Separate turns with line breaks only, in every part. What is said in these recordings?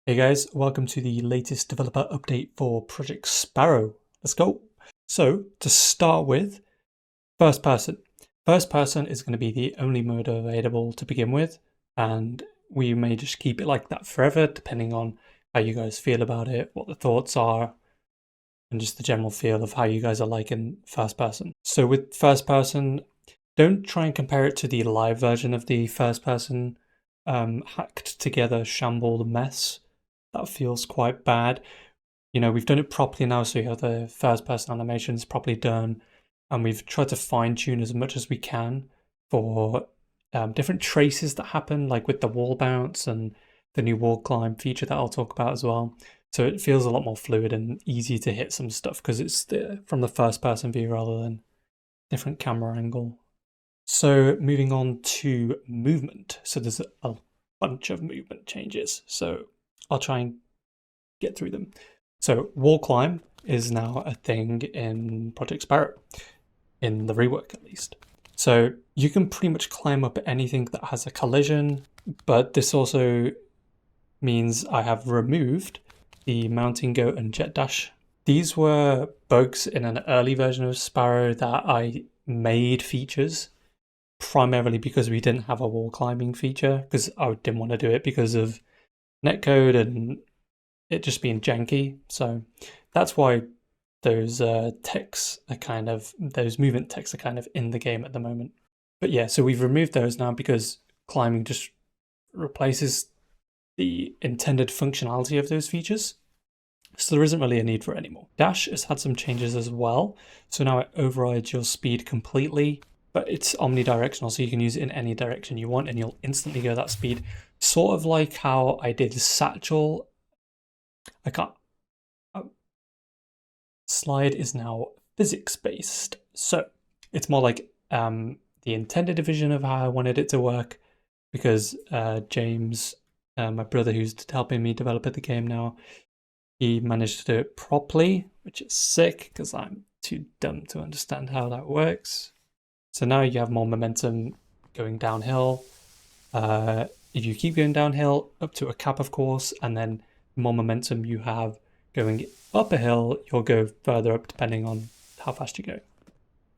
Hey guys, welcome to the latest developer update for Project Sparrow. Let's go. So to start with, first person. First person is going to be the only mode available to begin with, and we may just keep it like that forever, depending on how you guys feel about it, what the thoughts are, and just the general feel of how you guys are liking first person. So with first person, don't try and compare it to the live version of the first person hacked together shambled mess. That feels quite bad. You know, we've done it properly now, so you have the first person animations properly done, and we've tried to fine tune as much as we can for different traces that happen, like with the wall bounce and the new wall climb feature that I'll talk about as well. So it feels a lot more fluid and easy to hit some stuff because it's from the first person view rather than different camera angle. So moving on to movement. So there's a bunch of movement changes. So I'll try and get through them. So wall climb is now a thing in Project Sparrow, in the rework at least. So you can pretty much climb up anything that has a collision, but this also means I have removed the mounting goat and jet dash. These were bugs in an early version of Sparrow that I made features primarily because we didn't have a wall climbing feature, because I didn't want to do it because of netcode and it just being janky. So that's why those texts are kind of, those movement texts are kind of in the game at the moment. But yeah, so we've removed those now because climbing just replaces the intended functionality of those features. So there isn't really a need for it anymore. Dash has had some changes as well. So now it overrides your speed completely, but it's omnidirectional, so you can use it in any direction you want and you'll instantly go that speed. Sort of like how I did Satchel. I can't. Slide is now physics-based. So it's more like the intended vision of how I wanted it to work, because James, my brother who's helping me develop the game now, he managed to do it properly, which is sick because I'm too dumb to understand how that works. So now you have more momentum going downhill. If you keep going downhill up to a cap, of course, and then the more momentum you have going up a hill, you'll go further up depending on how fast you go.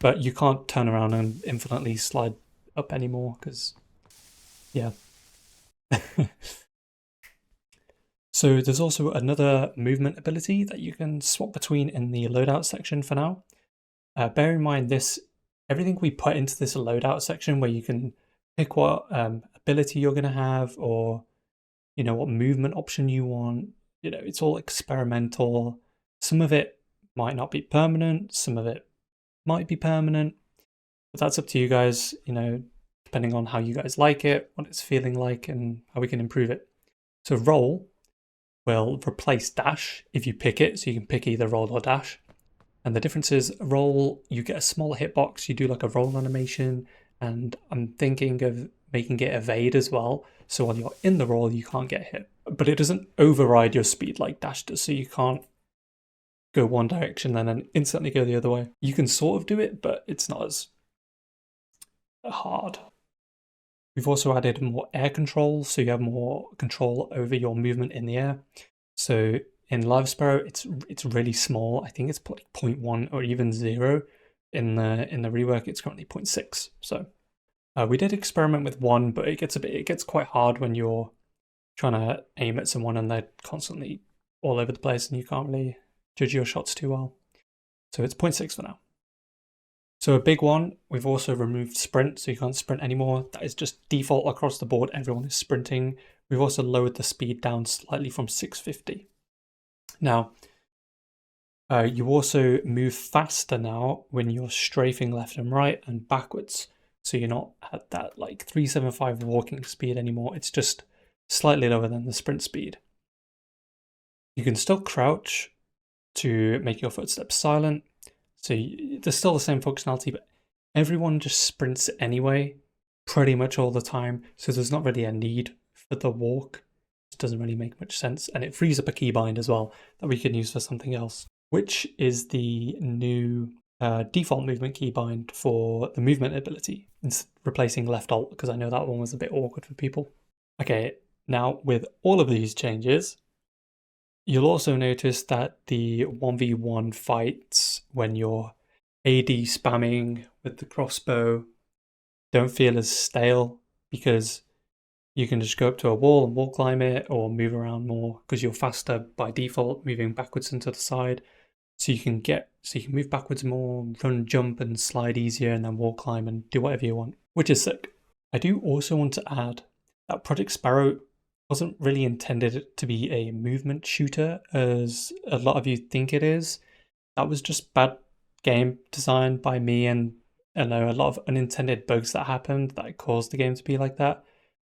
But you can't turn around and infinitely slide up anymore because, yeah. So there's also another movement ability that you can swap between in the loadout section for now. Bear in mind this, everything we put into this loadout section where you can pick what ability you're going to have, or you know what movement option you want. You know, it's all experimental. Some of it might not be permanent, some of it might be permanent, but that's up to you guys, you know, depending on how you guys like it, what it's feeling like, and how we can improve it. So roll will replace dash if you pick it, so you can pick either roll or dash. And the difference is roll, you get a smaller hitbox, you do like a roll animation, and I'm thinking of making it evade as well, so while you're in the roll you can't get hit. But it doesn't override your speed like dash does, so you can't go one direction and then instantly go the other way. You can sort of do it, but it's not as hard. We've also added more air control, so you have more control over your movement in the air. So in Live Sparrow, it's really small. I think it's like 0.1 or even 0. In the rework, it's currently 0.6. So we did experiment with 1, but it gets quite hard when you're trying to aim at someone and they're constantly all over the place and you can't really judge your shots too well. So it's 0.6 for now. So a big one, we've also removed sprint, so you can't sprint anymore. That is just default across the board, everyone is sprinting. We've also lowered the speed down slightly from 650. Now, you also move faster now when you're strafing left and right and backwards. So you're not at that like 375 walking speed anymore. It's just slightly lower than the sprint speed. You can still crouch to make your footsteps silent. So there's still the same functionality, but everyone just sprints anyway, pretty much all the time. So there's not really a need for the walk. It doesn't really make much sense. And it frees up a keybind as well that we can use for something else, which is the new default movement keybind for the movement ability, replacing left alt, because I know that one was a bit awkward for people. Okay, now with all of these changes, You'll also notice that the 1v1 fights when you're AD spamming with the crossbow don't feel as stale because you can just go up to a wall and wall climb it or move around more because you're faster by default, moving backwards and to the side. So you can move backwards more, run, jump, and slide easier, and then wall climb and do whatever you want, which is sick. I do also want to add that Project Sparrow wasn't really intended to be a movement shooter as a lot of you think it is. That was just bad game design by me, and I know a lot of unintended bugs that happened that caused the game to be like that.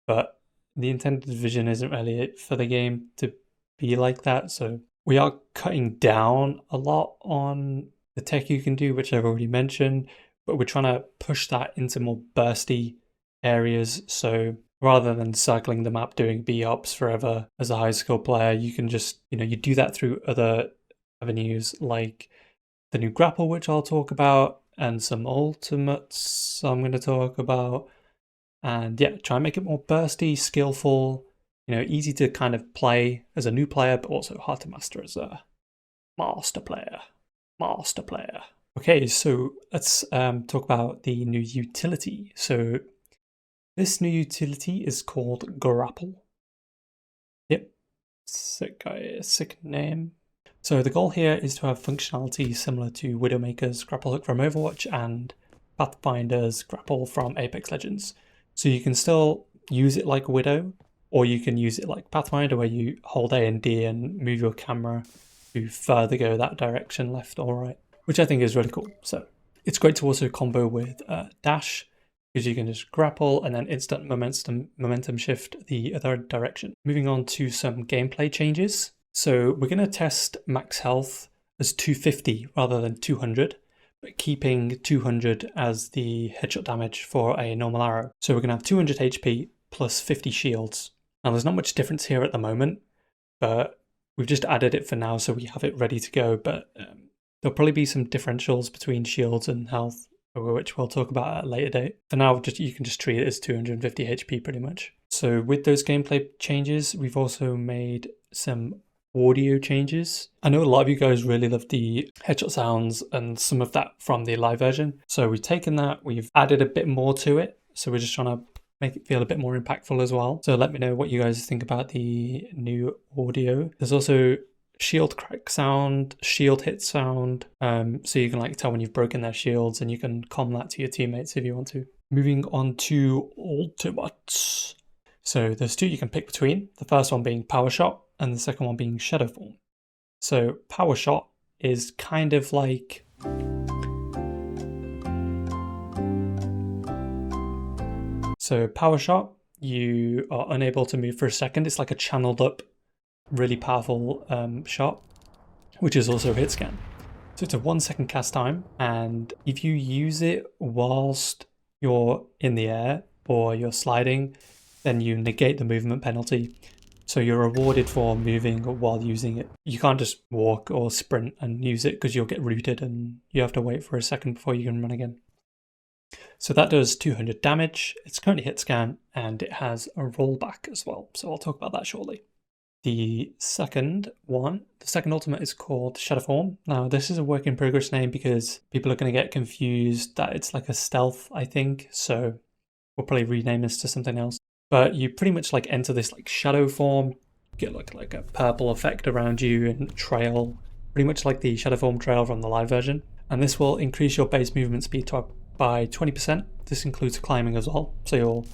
But the intended vision isn't really for the game to be like that, so we are cutting down a lot on the tech you can do, which I've already mentioned, but we're trying to push that into more bursty areas. So rather than circling the map doing B-ops forever as a high skill player, you can just, you do that through other avenues like the new grapple, which I'll talk about, and some ultimates I'm going to talk about. And yeah, try and make it more bursty, skillful, easy to kind of play as a new player, but also hard to master as a master player. Okay, so let's talk about the new utility. So this new utility is called grapple. Yep, sick name. So the goal here is to have functionality similar to Widowmaker's grapple hook from Overwatch and Pathfinder's grapple from Apex Legends. So you can still use it like Widow, or you can use it like Pathfinder, where you hold A and D and move your camera to further go that direction, left or right, which I think is really cool. So it's great to also combo with dash, because you can just grapple and then instant momentum shift the other direction. Moving on to some gameplay changes. So we're going to test max health as 250 rather than 200. But keeping 200 as the headshot damage for a normal arrow. So we're going to have 200 HP plus 50 shields. Now there's not much difference here at the moment, but we've just added it for now so we have it ready to go. But there'll probably be some differentials between shields and health, which we'll talk about at a later date. For now, you can just treat it as 250 HP pretty much. So with those gameplay changes, we've also made some audio changes. I know a lot of you guys really love the headshot sounds and some of that from the live version. So we've taken that, we've added a bit more to it. So we're just trying to make it feel a bit more impactful as well. So let me know what you guys think about the new audio. There's also shield crack sound, shield hit sound. So you can tell when you've broken their shields, and you can comm that to your teammates if you want to. Moving on to ultimates. So there's two you can pick between. The first one being Power Shot, and the second one being Shadow Form. So Power Shot is kind of like Power Shot, you are unable to move for a second. It's like a channeled up, really powerful shot, which is also hit scan. So it's a 1 second cast time, and if you use it whilst you're in the air or you're sliding, then you negate the movement penalty. So you're rewarded for moving while using it. You can't just walk or sprint and use it because you'll get rooted and you have to wait for a second before you can run again. So that does 200 damage. It's currently hit scan, and it has a rollback as well. So I'll talk about that shortly. The second ultimate is called Shadow Form. Now this is a work in progress name because people are going to get confused that it's like a stealth, I think. So we'll probably rename this to something else. But you pretty much enter this shadow form, get like a purple effect around you and trail, pretty much like the Shadow Form trail from the live version. And this will increase your base movement speed by 20%. This includes climbing as well. So you'll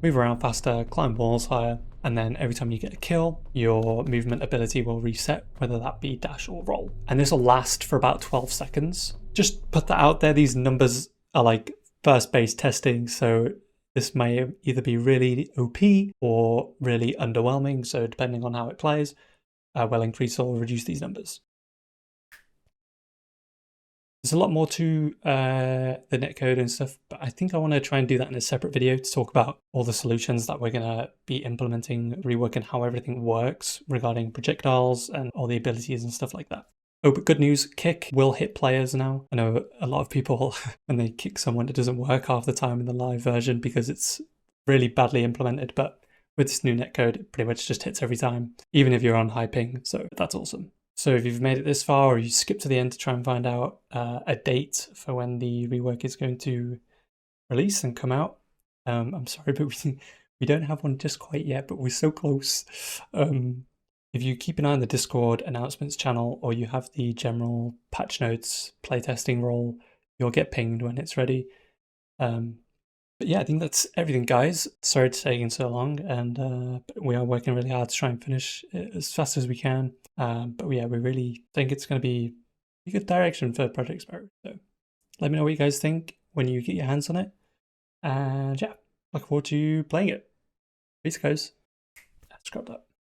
move around faster, climb walls higher, and then every time you get a kill, your movement ability will reset, whether that be dash or roll. And this will last for about 12 seconds. Just put that out there. These numbers are first base testing, so this may either be really OP or really underwhelming, so depending on how it plays, we'll increase or reduce these numbers. There's a lot more to the netcode and stuff, but I think I want to try and do that in a separate video to talk about all the solutions that we're going to be implementing, Rework, and how everything works regarding projectiles and all the abilities and stuff like that. Oh, but good news, kick will hit players now. I know a lot of people, when they kick someone, it doesn't work half the time in the live version because it's really badly implemented, but with this new netcode, it pretty much just hits every time, even if you're on high ping. So that's awesome. So if you've made it this far, or you skip to the end to try and find out a date for when the rework is going to release and come out, I'm sorry, but we don't have one just quite yet, but we're so close. If you keep an eye on the Discord announcements channel, or you have the general patch notes playtesting role, you'll get pinged when it's ready. But yeah, I think that's everything, guys. Sorry it's taking so long, and we are working really hard to try and finish it as fast as we can. But yeah, we really think it's going to be a good direction for Project Sparrow. So let me know what you guys think when you get your hands on it. And yeah, look forward to playing it. Peace, guys. Scrub that.